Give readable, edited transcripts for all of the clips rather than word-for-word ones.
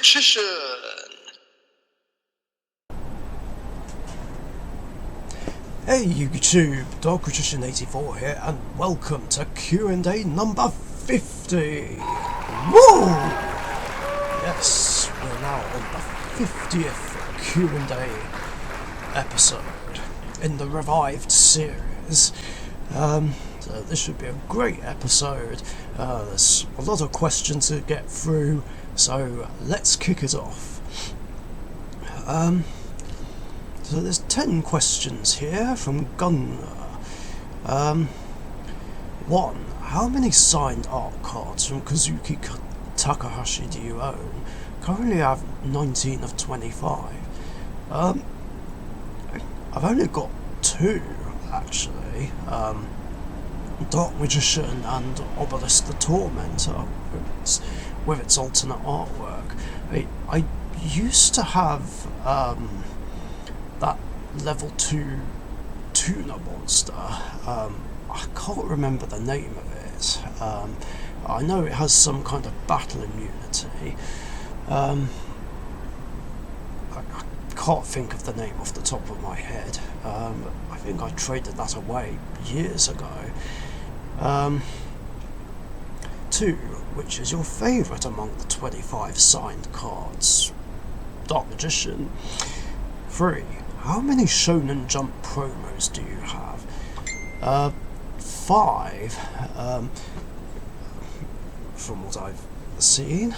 Richician. Hey YouTube, Richician84 here, and welcome to Q&A number 50! Woo! Yes, we're now on the 50th Q&A episode in the revived series. So this should be a great episode. There's a lot of questions to get through, so let's kick it off. So there's 10 questions here from Gunner. 1. How many signed art cards from Kazuki Takahashi do you own? Currently I have 19 of 25. I've only got 2, actually. Dark Richician and Obelisk the Tormentor, with its alternate artwork. I used to have that level 2 tuner monster. I can't remember the name of it. I know it has some kind of battle immunity. I can't think of the name off the top of my head. I think I traded that away years ago. 2. Which is your favourite among the 25 signed cards? Dark Magician. 3. How many Shonen Jump promos do you have? 5. From what I've seen.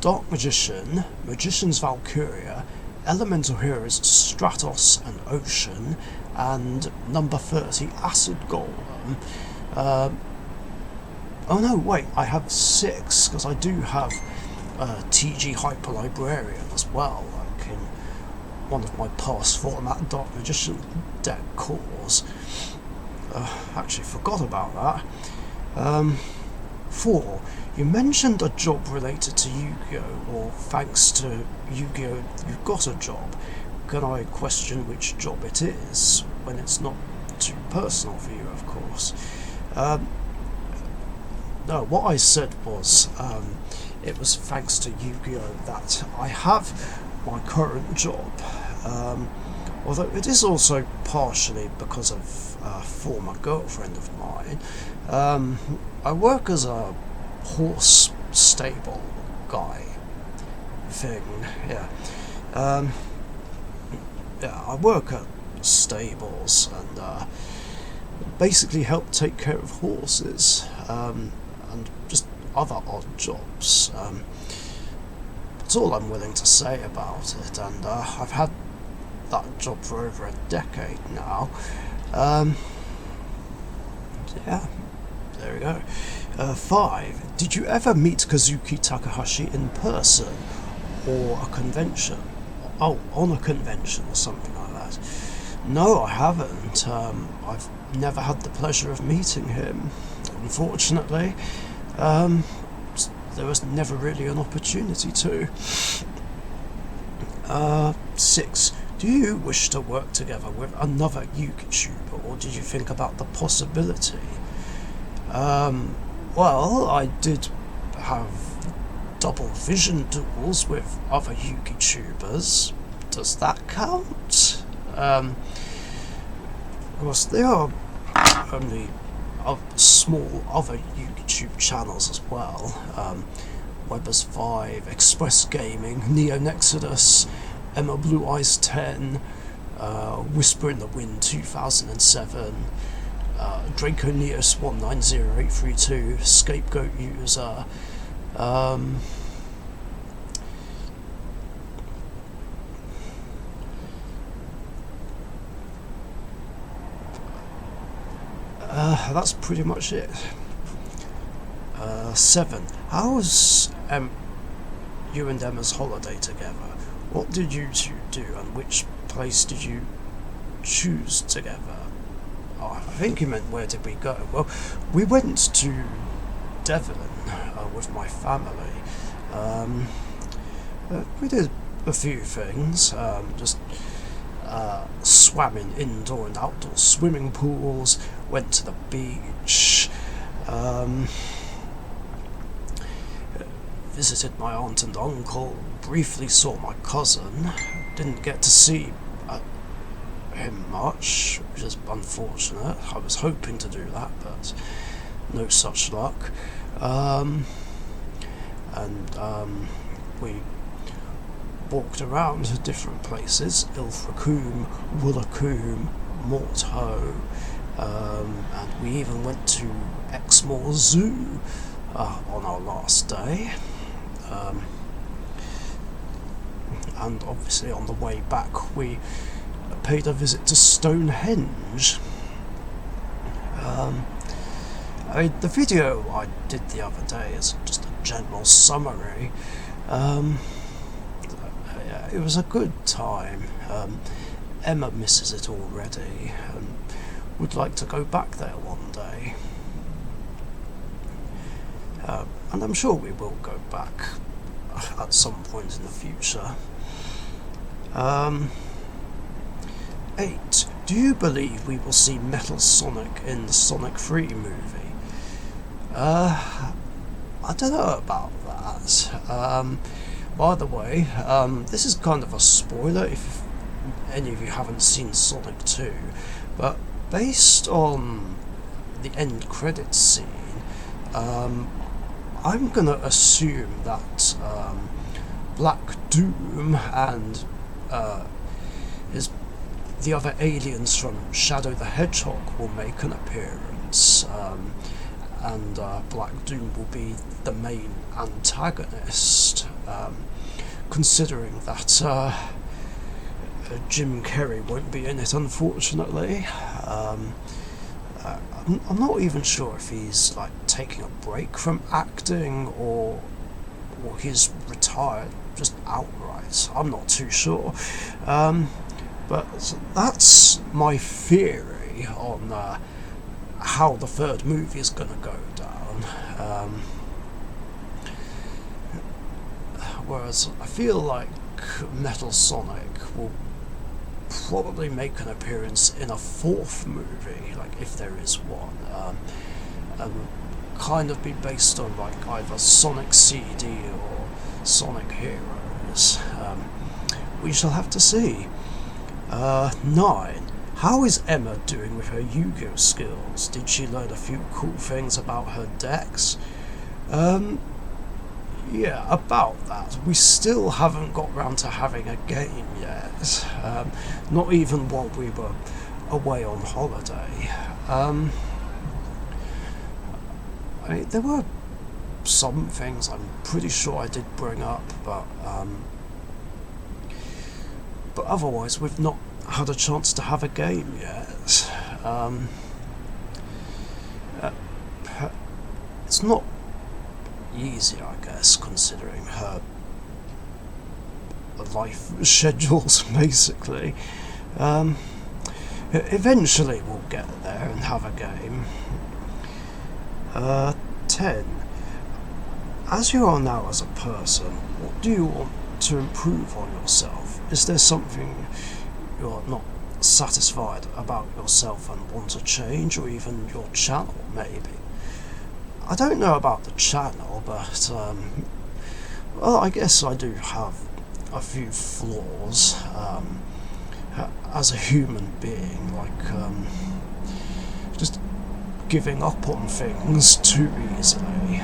Dark Magician, Magician's Valkyria, Elemental Heroes Stratos and Ocean, and number 30 Acid Golem. Oh no, wait, I have 6, because I do have TG Hyper Librarian as well, like in one of my past format Dark Magician deck cores. Actually forgot about that. 4. You mentioned a job related to Yu-Gi-Oh! Or thanks to Yu-Gi-Oh! You got a job. Can I question which job it is, when it's not too personal for you, of course? No, what I said was, it was thanks to Yu-Gi-Oh! That I have my current job, although it is also partially because of a former girlfriend of mine. I work as a horse stable guy thing, yeah. I work at stables and basically help take care of horses, and just other odd jobs. That's all I'm willing to say about it, and I've had that job for over a decade now. Yeah, there we go. 5. Did you ever meet Kazuki Takahashi in person, or a convention? Oh, on a convention or something like that. No, I haven't. I've never had the pleasure of meeting him, unfortunately. There was never really an opportunity to. 6. Do you wish to work together with another YouTuber, or did you think about the possibility? Well, I did have double vision duels with other YouTubers. Does that count? Of course, there are only small other YouTube channels as well. Webbers 5, Express Gaming, Neo Nexodus, Emma Blue Eyes 10, Whisper in the Wind 2007, Draco Neos 190832, Scapegoat User, that's pretty much it. 7. How was you and Emma's holiday together? What did you two do, and which place did you choose together? Oh, I think you meant where did we go? Well, we went to Devon with my family. We did a few things, just swam in indoor and outdoor swimming pools, went to the beach, visited my aunt and uncle, briefly saw my cousin. Didn't get to see him much, which is unfortunate. I was hoping to do that, but no such luck. We walked around to different places: Ilfracombe, Woolacombe, Morthoe, and we even went to Exmoor Zoo on our last day. And obviously on the way back we paid a visit to Stonehenge. The video I did the other day is just a general summary. It was a good time. Emma misses it already and would like to go back there one day. And I'm sure we will go back at some point in the future. 8. Do you believe we will see Metal Sonic in the Sonic 3 movie? I don't know about that. By the way, this is kind of a spoiler if any of you haven't seen Sonic 2, but based on the end credits scene, I'm gonna assume that Black Doom and the other aliens from Shadow the Hedgehog will make an appearance, and Black Doom will be the main antagonist, considering that Jim Carrey won't be in it, unfortunately. I'm not even sure if he's like taking a break from acting or he's retired just outright. I'm not too sure. But that's my theory on how the third movie is going to go down. Whereas I feel like Metal Sonic will probably make an appearance in a fourth movie, like if there is one, and kind of be based on like either Sonic CD or Sonic Heroes. We shall have to see. 9. How is Emma doing with her Yu-Gi-Oh skills? Did she learn a few cool things about her decks? Yeah, about that. We still haven't got round to having a game yet. Not even while we were away on holiday. There were some things I'm pretty sure I did bring up, but otherwise we've not had a chance to have a game yet. It's not easy, I guess, considering her life schedules, basically. Eventually we'll get there and have a game. 10. As you are now as a person, what do you want to improve on yourself? Is there something you're not satisfied about yourself and want to change, or even your channel, maybe? I don't know about the channel, but well, I guess I do have a few flaws as a human being, like just giving up on things too easily,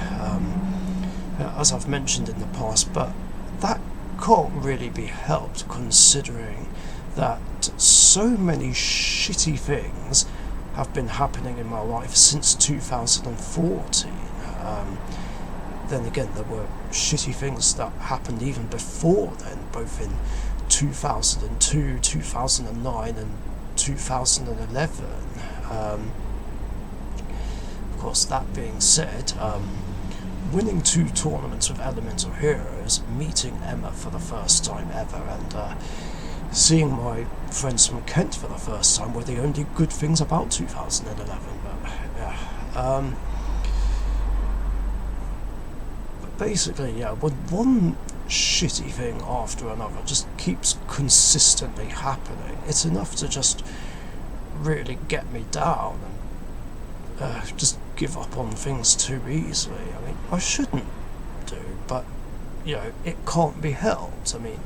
as I've mentioned in the past, but that can't really be helped considering that so many shitty things have been happening in my life since 2014. Then again, there were shitty things that happened even before then, both in 2002, 2009 and 2011. Of course, that being said, winning 2 tournaments with Elemental Heroes, meeting Emma for the first time ever, and seeing my friends from Kent for the first time were the only good things about 2011. But yeah, but basically, yeah, when one shitty thing after another just keeps consistently happening, it's enough to just really get me down and just give up on things too easily. I mean, I shouldn't do, but it can't be helped. I mean,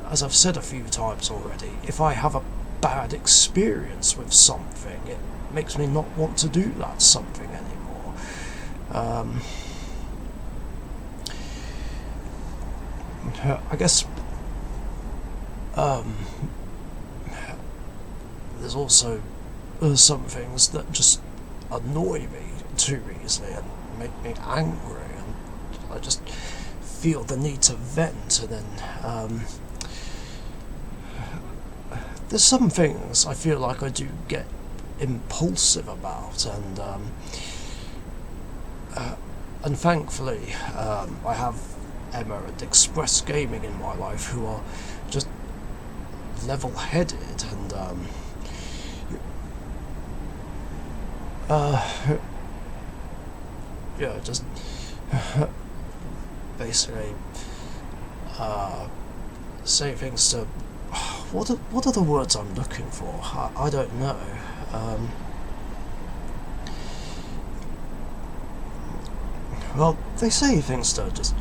as I've said a few times already, if I have a bad experience with something, it makes me not want to do that something anymore. I guess there's also some things that just annoy me too easily and make me angry, and I just feel the need to vent. And then there's some things I feel like I do get impulsive about, and thankfully I have Emma and Express Gaming in my life, who are just level-headed and just basically say things to what are the words I'm looking for? I don't know. Well, they say things to just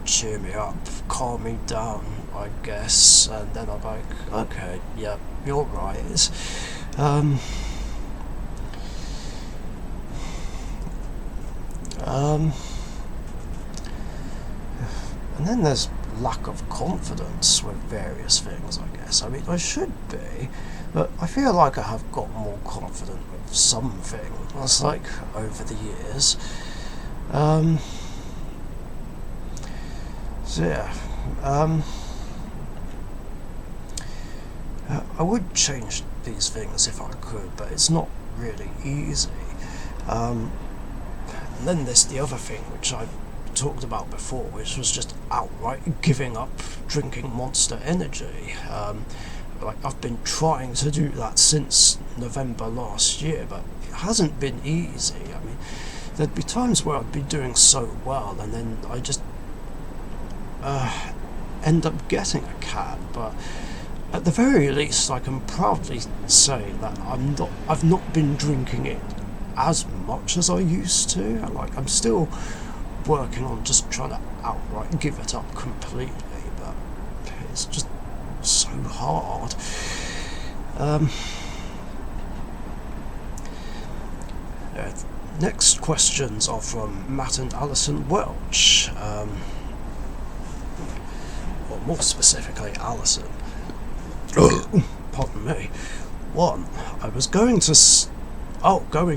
cheer me up, calm me down, I guess, and then I'm like, okay, yeah, you're right. And then there's lack of confidence with various things, I guess. I mean, I should be, but I feel like I have got more confident with some things, like, over the years. So yeah, I would change these things if I could, but it's not really easy. And then there's the other thing, which I talked about before, which was just outright giving up drinking Monster Energy. Like, I've been trying to do that since November last year, but it hasn't been easy. I mean, there'd be times where I'd be doing so well, and then I just end up getting a cab. But at the very least, I can proudly say that I've not been drinking it as much as I used to. Like, I'm still working on just trying to outright give it up completely, but it's just so hard. Next questions are from Matt and Alison Welch, or more specifically Alison. Pardon me. 1. I was going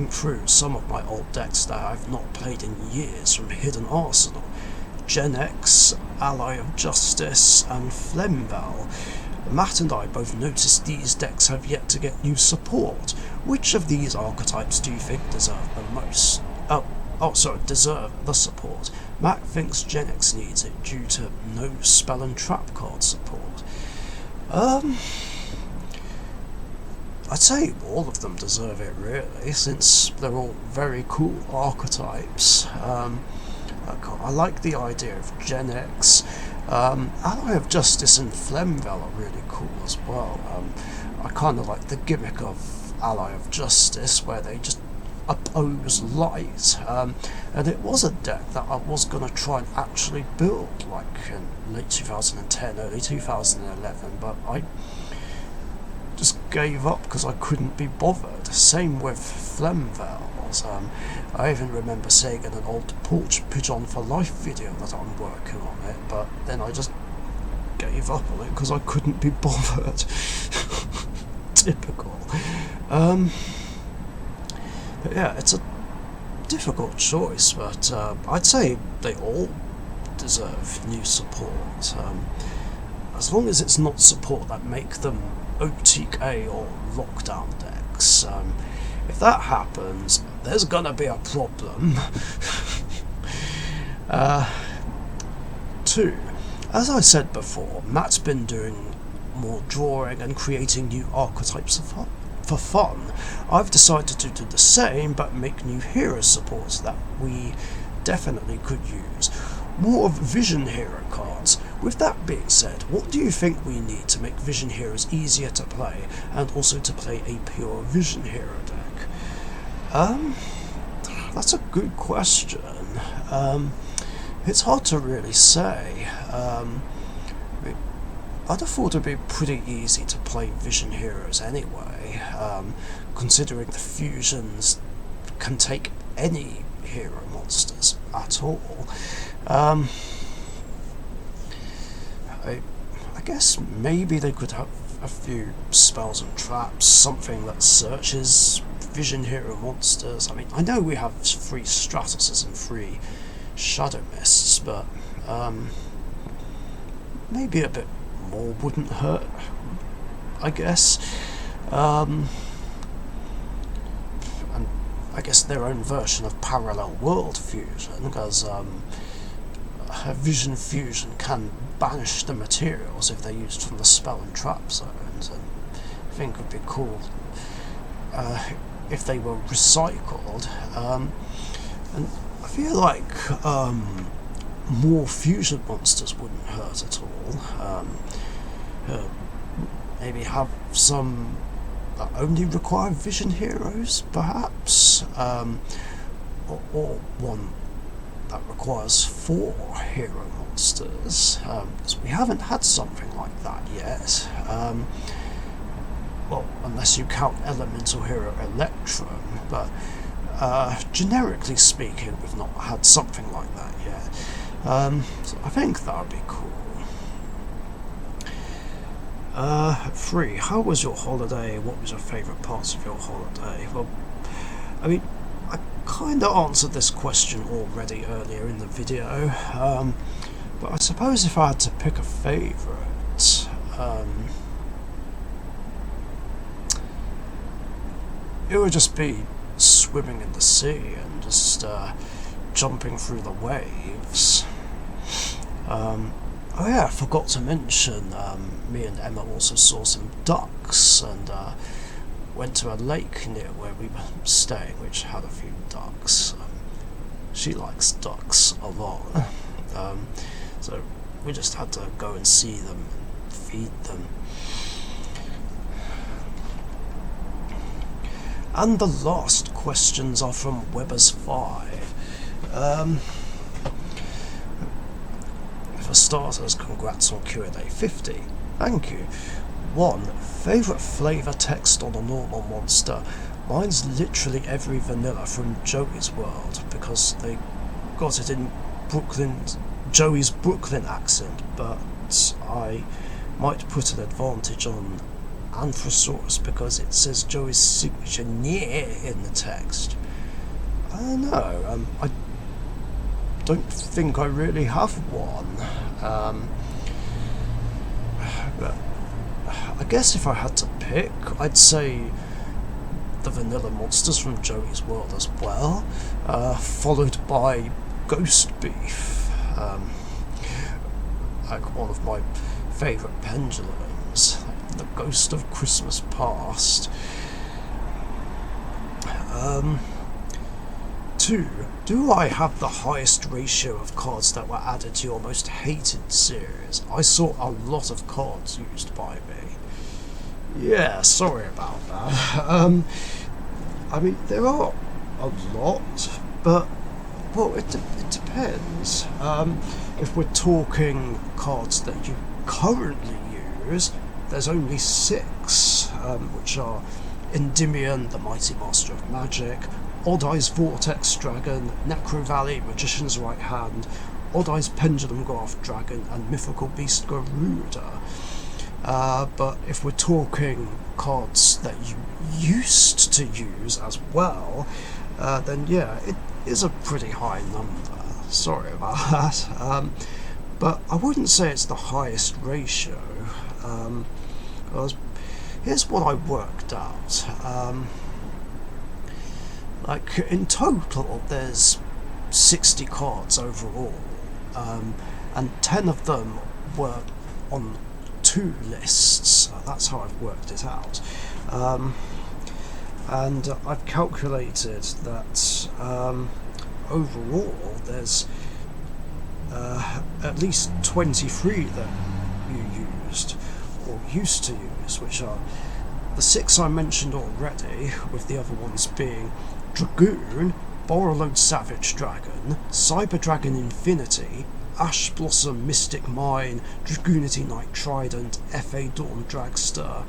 through some of my old decks that I've not played in years from Hidden Arsenal, Gen X, Ally of Justice, and Flemval. Matt and I both noticed these decks have yet to get new support. Which of these archetypes do you think deserve the support? Matt thinks Gen X needs it due to no spell and trap card support. I'd say all of them deserve it, really, since they're all very cool archetypes. I like the idea of Gen X. Ally of Justice and Flemval are really cool as well. I kind of like the gimmick of Ally of Justice, where they just oppose light. And it was a deck that I was going to try and actually build, like in late 2010, early 2011, but I just gave up because I couldn't be bothered. Same with Flemval. I even remember saying in an old Porch Pigeon for Life video that I'm working on it, but then I just gave up on it because I couldn't be bothered. Typical. But yeah, it's a difficult choice, but I'd say they all deserve new support. As long as it's not support that make them OTK or lockdown decks. If that happens, there's gonna be a problem. 2. As I said before, Matt's been doing more drawing and creating new archetypes for fun. I've decided to do the same, but make new hero supports that we definitely could use. More of Vision Hero cards. With that being said, what do you think we need to make Vision Heroes easier to play, and also to play a pure Vision Hero deck? That's a good question. It's hard to really say. I'd have thought it'd be pretty easy to play Vision Heroes anyway, considering the fusions can take any hero monsters at all. I guess maybe they could have a few spells and traps, something that searches Vision Hero monsters. I mean, I know we have 3 Stratoses and 3 Shadow Mists, but maybe a bit more wouldn't hurt, I guess. And I guess their own version of parallel world fusion, because a Vision fusion can banish the materials if they're used from the spell and trap zones, and I think it would be cool if they were recycled. And I feel like more fusion monsters wouldn't hurt at all. Maybe have some that only require Vision Heroes, perhaps, or one that requires 4 hero monsters, because we haven't had something like that yet. Well, unless you count Elemental Hero Electrum, but generically speaking, we've not had something like that yet. So I think that would be cool. 3. How was your holiday? What was your favourite parts of your holiday? Well, I mean, I kind of answered this question already earlier in the video, but I suppose if I had to pick a favourite, it would just be swimming in the sea and just jumping through the waves. Oh yeah, I forgot to mention, me and Emma also saw some ducks and went to a lake near where we were staying, which had a few ducks. She likes ducks a lot, so we just had to go and see them and feed them. And the last questions are from Webbers5. For starters, congrats on Q&A 50. Thank you. 1. Favourite flavour text on a normal monster? Mine's literally every vanilla from Joey's World, because they got it in Joey's Brooklyn accent, but I might put an advantage on Anthrosaurus because it says Joey's signature near in the text. I don't know, I don't think I really have one. But I guess if I had to pick, I'd say the vanilla monsters from Joey's World as well, followed by Ghost Beef, like one of my favourite pendulums, the Ghost of Christmas Past. 2. Do I have the highest ratio of cards that were added to your most hated series? I saw a lot of cards used by me. Yeah, sorry about that. I mean, there are a lot, but, well, it depends. If we're talking cards that you currently use, there's only 6, which are Endymion, the Mighty Master of Magic, Odd Eye's Vortex Dragon, Necro Valley, Magician's Right Hand, Odd Eye's Pendulum Graph Dragon, and Mythical Beast Garuda. But if we're talking cards that you used to use as well, then yeah, it is a pretty high number. Sorry about that. But I wouldn't say it's the highest ratio. Here's what I worked out. Like, in total, there's 60 cards overall, and 10 of them were on 2 lists. That's how I've worked it out. And I've calculated that overall there's at least 23 that you used, or used to use, which are the 6 I mentioned already, with the other ones being Dragoon, Borrelode Savage Dragon, Cyber Dragon Infinity, Ash Blossom Mystic Mine, Dragoonity Knight Trident, FA Dawn Dragster,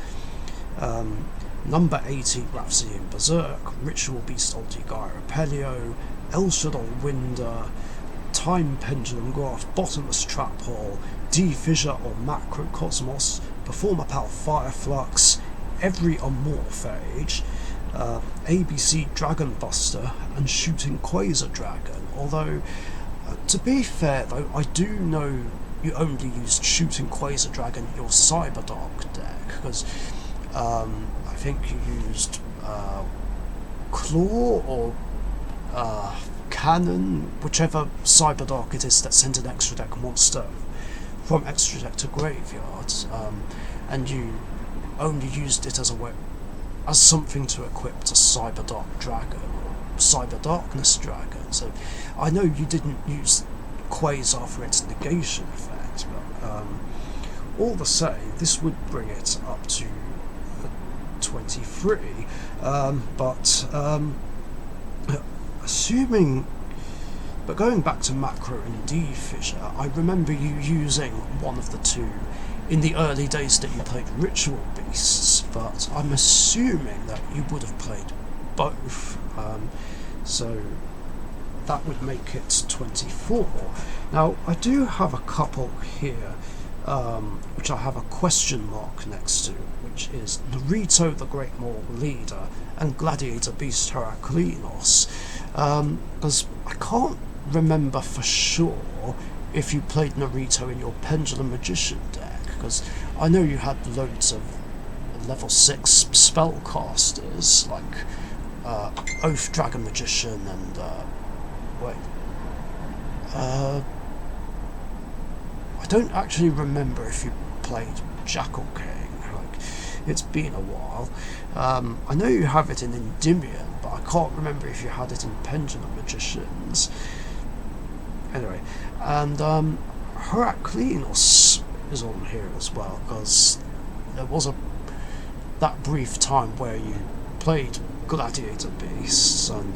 Number 80 Rhapsodian Berserk, Ritual Beast Ultigyra Pelio, El Shaddai Winder, Time Pendulum Graph, Bottomless Trap Hole, D-Fissure or Macrocosmos, Performer Pal Fireflux, every Amorphage, ABC Dragon Buster, and Shooting Quasar Dragon. Although, to be fair though, I do know you only used Shooting Quasar Dragon in your Cyberdark deck, because I think you used Claw or Cannon, whichever Cyberdark it is that sent an extra deck monster from extra deck to graveyard, and you only used it as something to equip to Cyberdark Dragon or Cyberdarkness Dragon. So I know you didn't use Quasar for its negation effect, but all the same, this would bring it up to 23. But going back to Macro and D-Fissure, I remember you using one of the two in the early days that you played Ritual Beasts, but I'm assuming that you would have played both, so that would make it 24. Now, I do have a couple here, which I have a question mark next to, which is Naruto the Great Moral Leader and Gladiator Beast Heraklinos, because I can't remember for sure if you played Naruto in your Pendulum Magician deck, because I know you had loads of level 6 spellcasters like Oath Dragon Magician and I don't actually remember if you played Jackal King. Like, it's been a while. I know you have it in Endymion, but I can't remember if you had it in Pendulum Magicians. Anyway, and Heraklinos is on here as well, because there was that brief time where you played Gladiator Beasts, and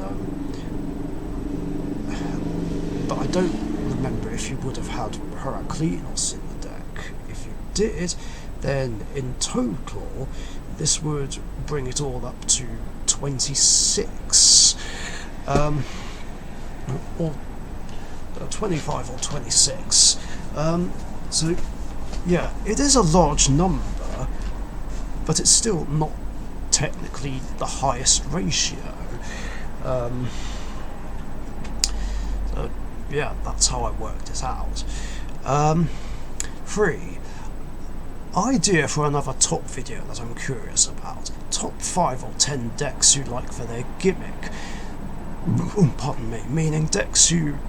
but I don't remember if you would have had Heraklinos in the deck. If you did, then in total this would bring it all up to 26, or 25 or 26. So yeah, it is a large number, but it's still not technically the highest ratio. So yeah, that's how I worked it out. 3. Idea for another top video that I'm curious about. Top 5 or 10 decks you like for their gimmick. Pardon me, meaning decks you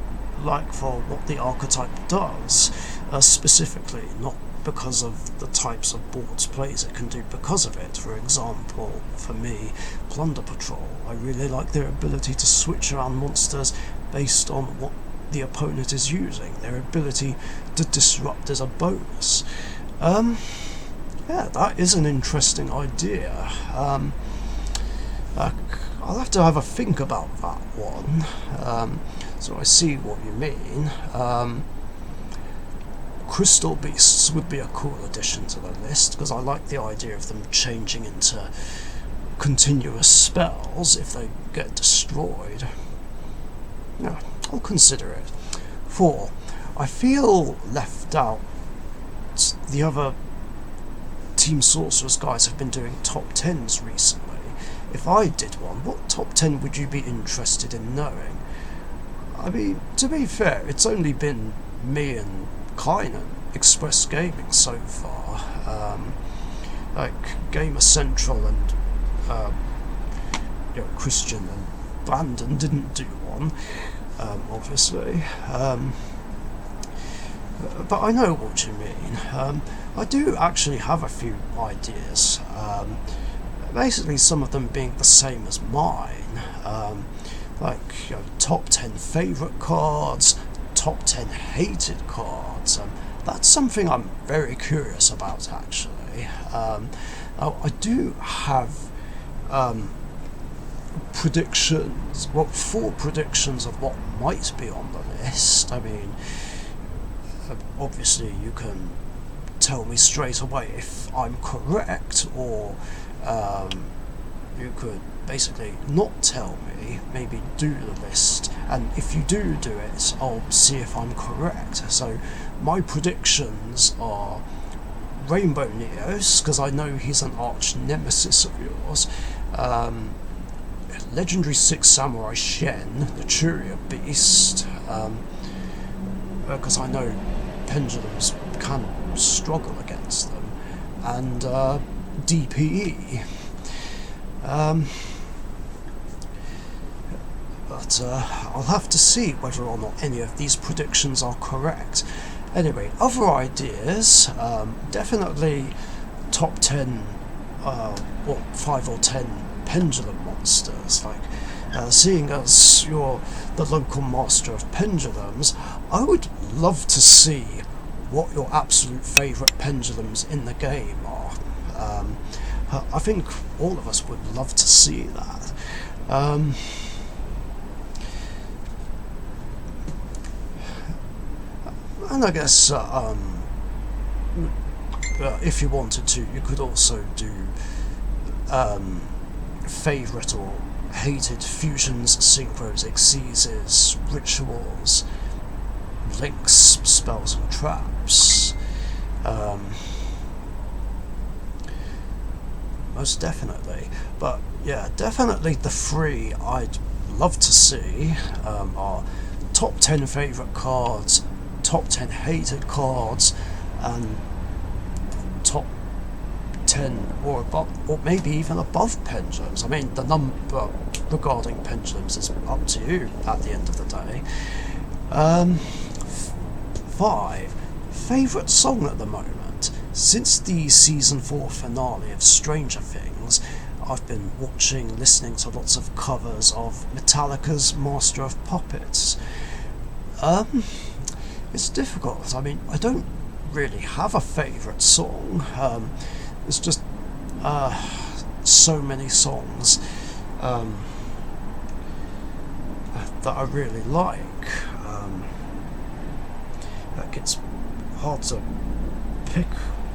like for what the archetype does, specifically, not because of the types of boards plays it can do because of it. For example, for me, Plunder Patrol, I really like their ability to switch around monsters based on what the opponent is using. Their ability to disrupt is a bonus. Yeah, that is an interesting idea. I'll have to have a think about that one. So I see what you mean. Crystal Beasts would be a cool addition to the list, because I like the idea of them changing into continuous spells if they get destroyed. Yeah, I'll consider it. 4. I feel left out. The other Team Sorcerers guys have been doing top 10s recently. If I did one, what top 10 would you be interested in knowing? I mean, to be fair, it's only been me and Kynan Express Gaming so far. Like Gamer Central and Christian and Brandon didn't do one, obviously. But I know what you mean. I do actually have a few ideas. Basically, some of them being the same as mine. Like top 10 favourite cards, top 10 hated cards. That's something I'm very curious about, actually. I do have predictions, well, 4 predictions of what might be on the list. I mean, obviously you can tell me straight away if I'm correct, or you could basically not tell me, maybe do the list, and if you do it, I'll see if I'm correct. So my predictions are Rainbow Neos, because I know he's an arch nemesis of yours, Legendary 6 Samurai Shen, the Churia Beast, because I know pendulums can struggle against them, and DPE. But I'll have to see whether or not any of these predictions are correct. Anyway, other ideas, definitely top 10, 5 or 10 pendulum monsters. Like, seeing as you're the local master of pendulums, I would love to see what your absolute favourite pendulums in the game are. I think all of us would love to see that. And I guess if you wanted to, you could also do favourite or hated fusions, synchros, exeses, rituals, links, spells and traps. Most definitely. But yeah, definitely the 3 I'd love to see are top 10 favourite cards, top 10 hated cards, and top 10 or above, or maybe even above pendulums. I mean, the number regarding pendulums is up to you at the end of the day. 5. Favourite song at the moment. Since the season 4 finale of Stranger Things, I've been listening to lots of covers of Metallica's Master of Puppets. It's difficult. I mean, I don't really have a favourite song. It's just so many songs that I really like. It's hard to pick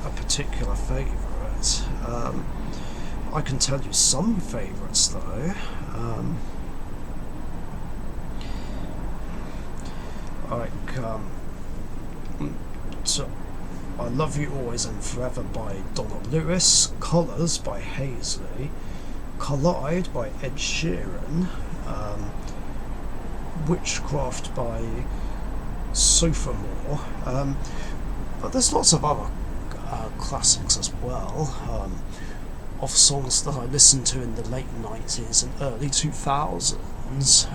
a particular favourite. I can tell you some favourites though. So I Love You Always and Forever by Donna Lewis, Colours by Hazley, Collide by Ed Sheeran, Witchcraft by Sophomore, but there's lots of other classics as well, of songs that I listened to in the late 90s and early 2000s,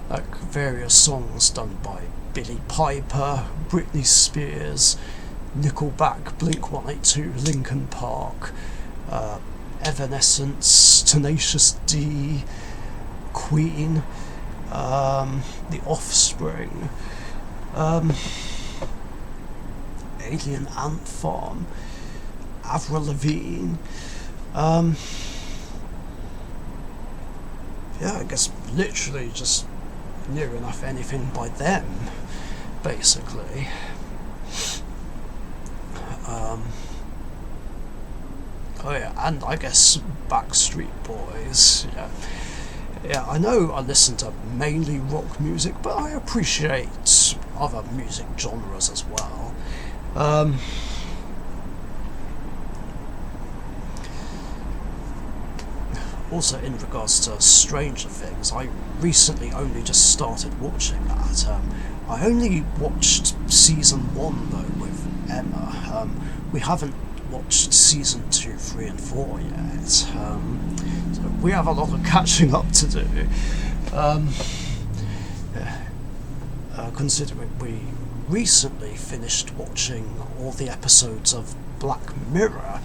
like various songs done by Billy Piper, Britney Spears, Nickelback, Blink-182, Linkin Park, Evanescence, Tenacious D, Queen, The Offspring, Alien Ant Farm, Avril Lavigne. I guess literally just near enough anything by them, basically. And I guess Backstreet Boys. Yeah, I know I listen to mainly rock music, but I appreciate other music genres as well. Also, in regards to Stranger Things, I recently only just started watching that. I only watched season 1 though with Emma. We haven't watched season 2, 3 and 4 yet. So we have a lot of catching up to do. Considering we recently finished watching all the episodes of Black Mirror.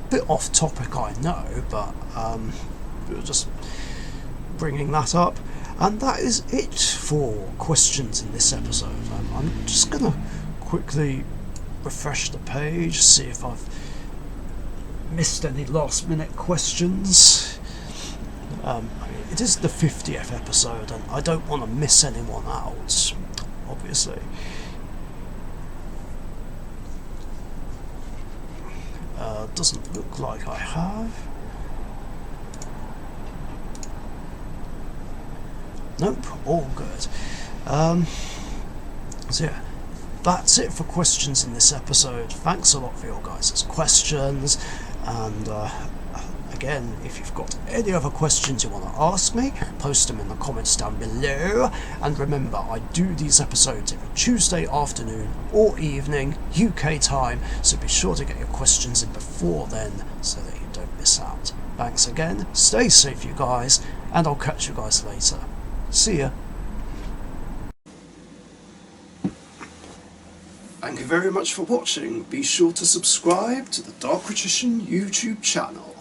Bit off topic, I know, but just bringing that up. And that is it for questions in this episode. I'm just gonna quickly refresh the page, see if I've missed any last minute questions. I mean, it is the 50th episode and I don't want to miss anyone out, obviously. Doesn't look like I have. Nope, all good. So yeah, that's it for questions in this episode. Thanks a lot for your guys' questions, and again, if you've got any other questions you want to ask me, post them in the comments down below. And remember, I do these episodes every Tuesday afternoon or evening, UK time, so be sure to get your questions in before then so that you don't miss out. Thanks again, stay safe you guys, and I'll catch you guys later. See ya. Thank you very much for watching. Be sure to subscribe to the Richician YouTube channel.